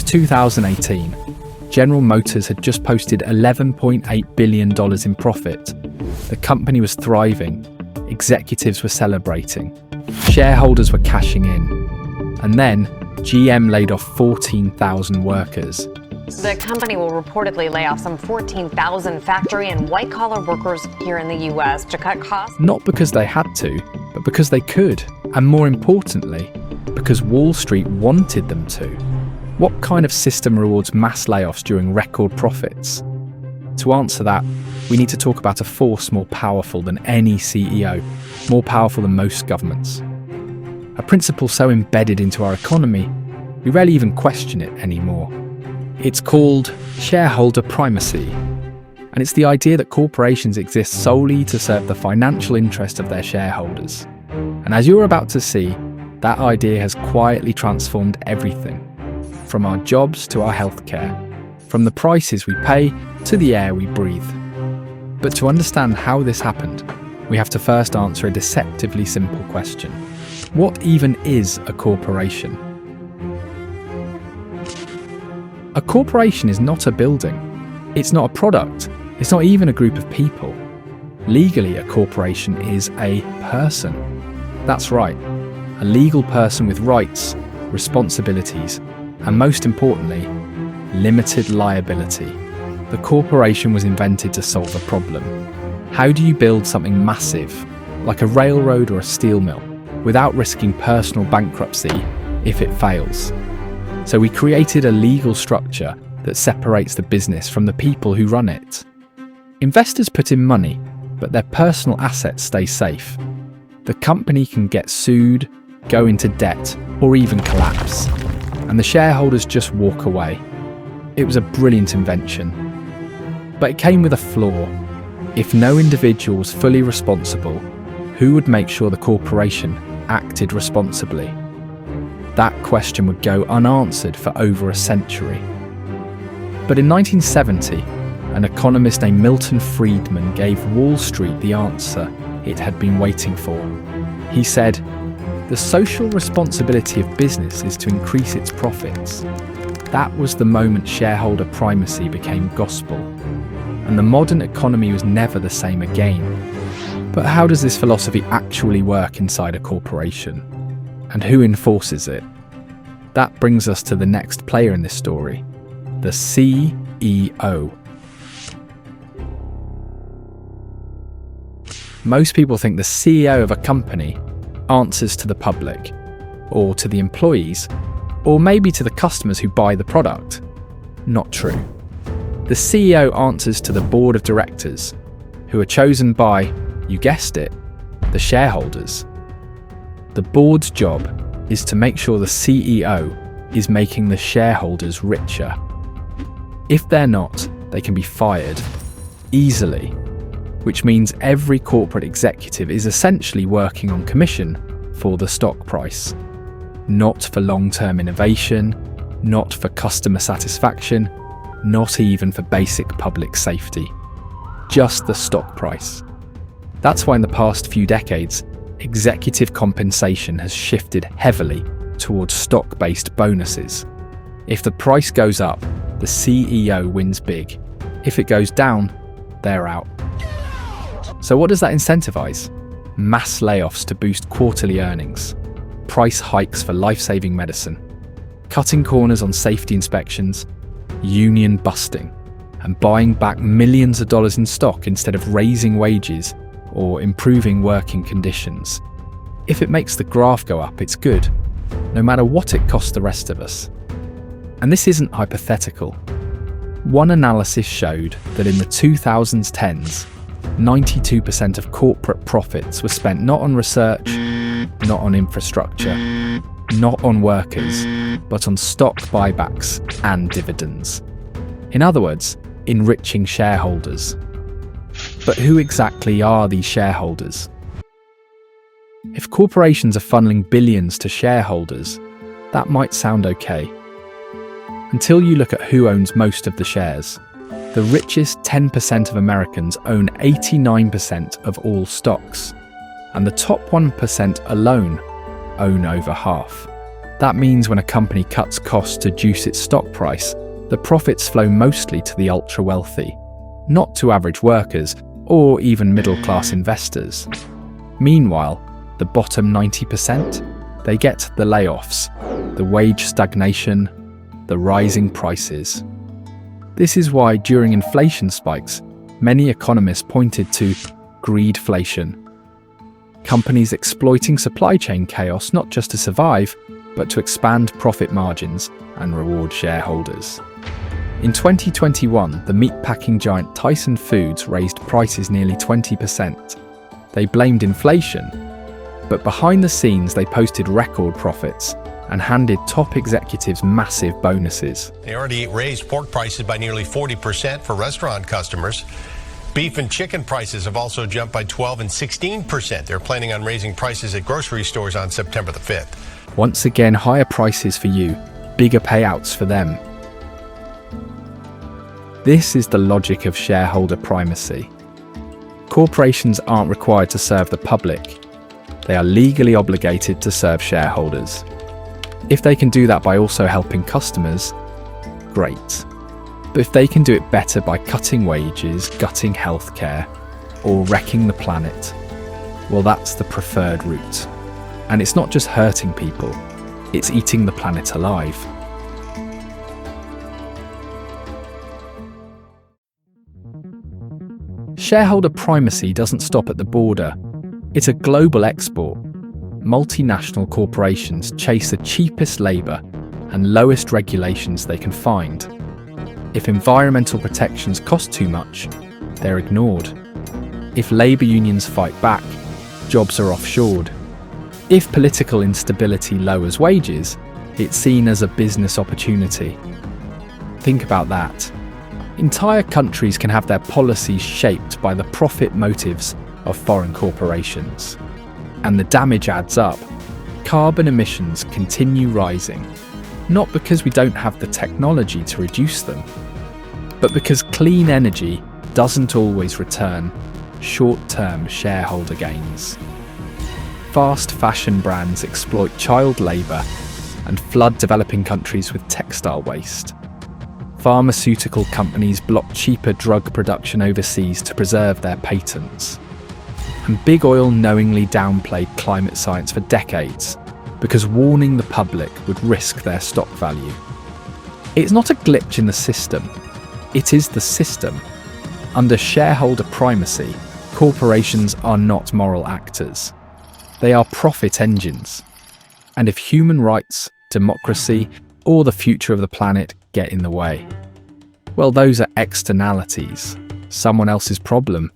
was 2018. General Motors had just posted $11.8 billion in profit. The company was thriving. Executives were celebrating. Shareholders were cashing in. And then GM laid off 14,000 workers. The company will reportedly lay off some 14,000 factory and white-collar workers here in the US to cut costs. Not because they had to, but because they could. And more importantly, because Wall Street wanted them to. What kind of system rewards mass layoffs during record profits? To answer that, we need to talk about a force more powerful than any CEO, more powerful than most governments. A principle so embedded into our economy, we rarely even question it anymore. It's called shareholder primacy, and it's the idea that corporations exist solely to serve the financial interest of their shareholders. And as you're about to see, that idea has quietly transformed everything, from our jobs to our healthcare, from the prices we pay to the air we breathe. But to understand how this happened, we have to first answer a deceptively simple question. What even is a corporation? A corporation is not a building. It's not a product. It's not even a group of people. Legally, a corporation is a person. That's right, a legal person with rights, responsibilities, and most importantly, limited liability. The corporation was invented to solve a problem. How do you build something massive, like a railroad or a steel mill, without risking personal bankruptcy if it fails? So we created a legal structure that separates the business from the people who run it. Investors put in money, but their personal assets stay safe. The company can get sued, go into debt, or even collapse. And the shareholders just walk away. It was a brilliant invention. But it came with a flaw. If no individual was fully responsible, who would make sure the corporation acted responsibly? That question would go unanswered for over a century. But in 1970, an economist named Milton Friedman gave Wall Street the answer it had been waiting for. He said, "The social responsibility of business is to increase its profits." That was the moment shareholder primacy became gospel. And the modern economy was never the same again. But how does this philosophy actually work inside a corporation? And who enforces it? That brings us to the next player in this story, the CEO. Most people think the CEO of a company answers to the public, or to the employees, or maybe to the customers who buy the product. Not true. The CEO answers to the board of directors, who are chosen by, you guessed it, the shareholders. The board's job is to make sure the CEO is making the shareholders richer. If they're not, they can be fired easily, which means every corporate executive is essentially working on commission for the stock price, not for long-term innovation, not for customer satisfaction, not even for basic public safety, just the stock price. That's why in the past few decades, executive compensation has shifted heavily towards stock-based bonuses. If the price goes up, the CEO wins big. If it goes down, they're out. So what does that incentivize? Mass layoffs to boost quarterly earnings, price hikes for life-saving medicine, cutting corners on safety inspections, union busting, and buying back millions of dollars in stock instead of raising wages or improving working conditions. If it makes the graph go up, it's good, no matter what it costs the rest of us. And this isn't hypothetical. One analysis showed that in the 2010s, 92% of corporate profits were spent not on research, not on infrastructure, not on workers, but on stock buybacks and dividends. In other words, enriching shareholders. But who exactly are these shareholders? If corporations are funneling billions to shareholders, that might sound okay. Until you look at who owns most of the shares. The richest 10% of Americans own 89% of all stocks, and the top 1% alone own over half. That means when a company cuts costs to juice its stock price, the profits flow mostly to the ultra-wealthy, not to average workers or even middle-class investors. Meanwhile, the bottom 90%, they get the layoffs, the wage stagnation, the rising prices. This is why during inflation spikes, many economists pointed to greedflation. Companies exploiting supply chain chaos not just to survive, but to expand profit margins and reward shareholders. In 2021, the meatpacking giant Tyson Foods raised prices nearly 20%. They blamed inflation, but behind the scenes they posted record profits and handed top executives massive bonuses. They already raised pork prices by nearly 40% for restaurant customers. Beef and chicken prices have also jumped by 12% and 16%. They're planning on raising prices at grocery stores on September the 5th. Once again, higher prices for you, bigger payouts for them. This is the logic of shareholder primacy. Corporations aren't required to serve the public. They are legally obligated to serve shareholders. If they can do that by also helping customers, great. But if they can do it better by cutting wages, gutting healthcare, or wrecking the planet, well, that's the preferred route. And it's not just hurting people, it's eating the planet alive. Shareholder primacy doesn't stop at the border. It's a global export. Multinational corporations chase the cheapest labour and lowest regulations they can find. If environmental protections cost too much, they're ignored. If labour unions fight back, jobs are offshored. If political instability lowers wages, it's seen as a business opportunity. Think about that. Entire countries can have their policies shaped by the profit motives of foreign corporations. And the damage adds up. Carbon emissions continue rising, not because we don't have the technology to reduce them, but because clean energy doesn't always return short-term shareholder gains. Fast fashion brands exploit child labour and flood developing countries with textile waste. Pharmaceutical companies block cheaper drug production overseas to preserve their patents. And big oil knowingly downplayed climate science for decades because warning the public would risk their stock value. It's not a glitch in the system, it is the system. Under shareholder primacy, corporations are not moral actors. They are profit engines. And if human rights, democracy, or the future of the planet get in the way, well, those are externalities, someone else's problem.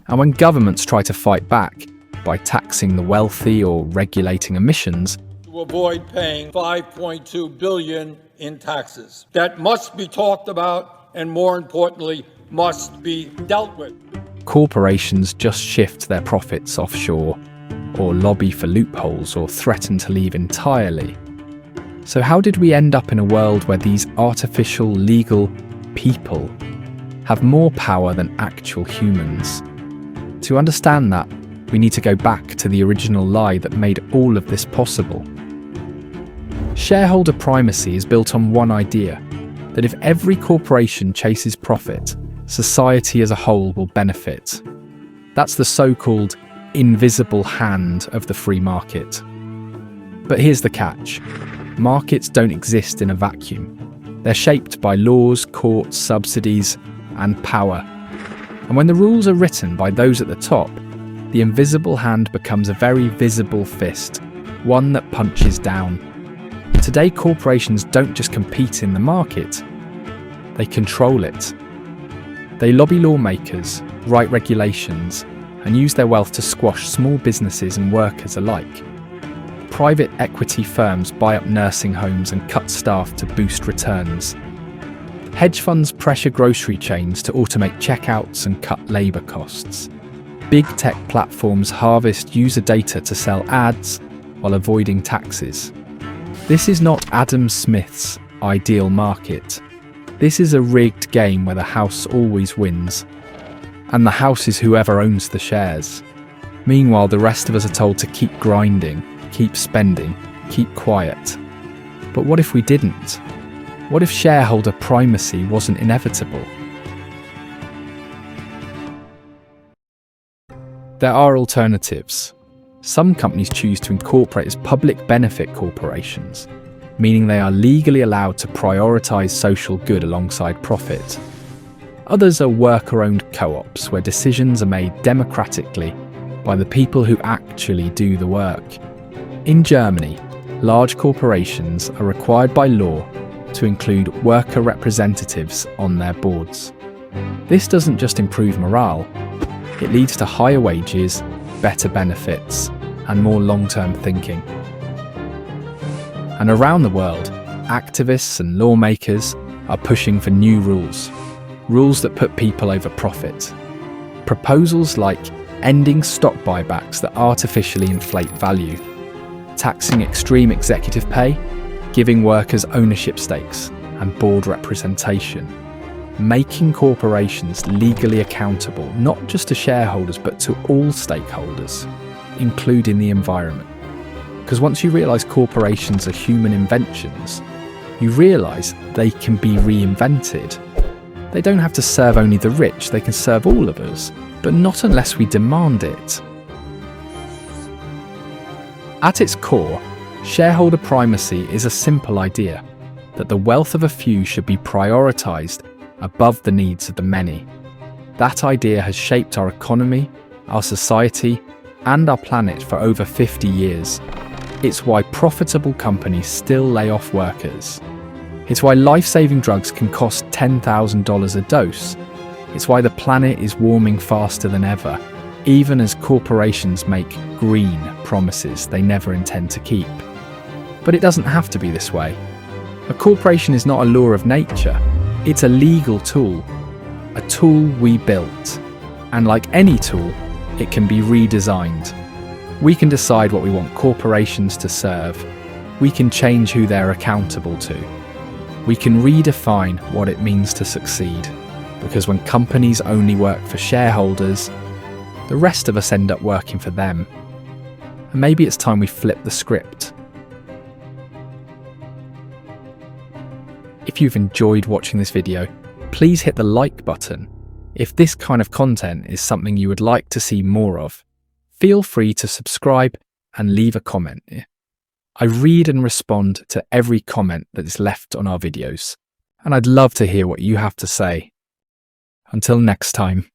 And when governments try to fight back by taxing the wealthy or regulating emissions, to avoid paying $5.2 billion in taxes, that must be talked about and, more importantly, must be dealt with. Corporations just shift their profits offshore, or lobby for loopholes, or threaten to leave entirely. So how did we end up in a world where these artificial legal people have more power than actual humans? To understand that, we need to go back to the original lie that made all of this possible. Shareholder primacy is built on one idea, that if every corporation chases profit, society as a whole will benefit. That's the so-called invisible hand of the free market. But here's the catch. Markets don't exist in a vacuum. They're shaped by laws, courts, subsidies, and power. And when the rules are written by those at the top, the invisible hand becomes a very visible fist, one that punches down. Today, corporations don't just compete in the market, they control it. They lobby lawmakers, write regulations, and use their wealth to squash small businesses and workers alike. Private equity firms buy up nursing homes and cut staff to boost returns. Hedge funds pressure grocery chains to automate checkouts and cut labour costs. Big tech platforms harvest user data to sell ads while avoiding taxes. This is not Adam Smith's ideal market. This is a rigged game where the house always wins. And the house is whoever owns the shares. Meanwhile, the rest of us are told to keep grinding, keep spending, keep quiet. But what if we didn't? What if shareholder primacy wasn't inevitable? There are alternatives. Some companies choose to incorporate as public benefit corporations, meaning they are legally allowed to prioritise social good alongside profit. Others are worker-owned co-ops where decisions are made democratically by the people who actually do the work. In Germany, large corporations are required by law to include worker representatives on their boards. This doesn't just improve morale, it leads to higher wages, better benefits, and more long-term thinking. And around the world, activists and lawmakers are pushing for new rules that put people over profit. Proposals like ending stock buybacks that artificially inflate value, taxing extreme executive pay, giving workers ownership stakes and board representation, making corporations legally accountable not just to shareholders but to all stakeholders, including the environment. Because once you realise corporations are human inventions, you realise they can be reinvented. They don't have to serve only the rich, they can serve all of us, but not unless we demand it. At its core, shareholder primacy is a simple idea that the wealth of a few should be prioritised above the needs of the many. That idea has shaped our economy, our society, and our planet for over 50 years. It's why profitable companies still lay off workers. It's why life-saving drugs can cost $10,000 a dose. It's why the planet is warming faster than ever, even as corporations make green promises they never intend to keep. But it doesn't have to be this way. A corporation is not a law of nature. It's a legal tool, a tool we built. And like any tool, it can be redesigned. We can decide what we want corporations to serve. We can change who they're accountable to. We can redefine what it means to succeed. Because when companies only work for shareholders, the rest of us end up working for them. And maybe it's time we flip the script. If you've enjoyed watching this video, please hit the like button. If this kind of content is something you would like to see more of, feel free to subscribe and leave a comment. I read and respond to every comment that is left on our videos, and I'd love to hear what you have to say. Until next time.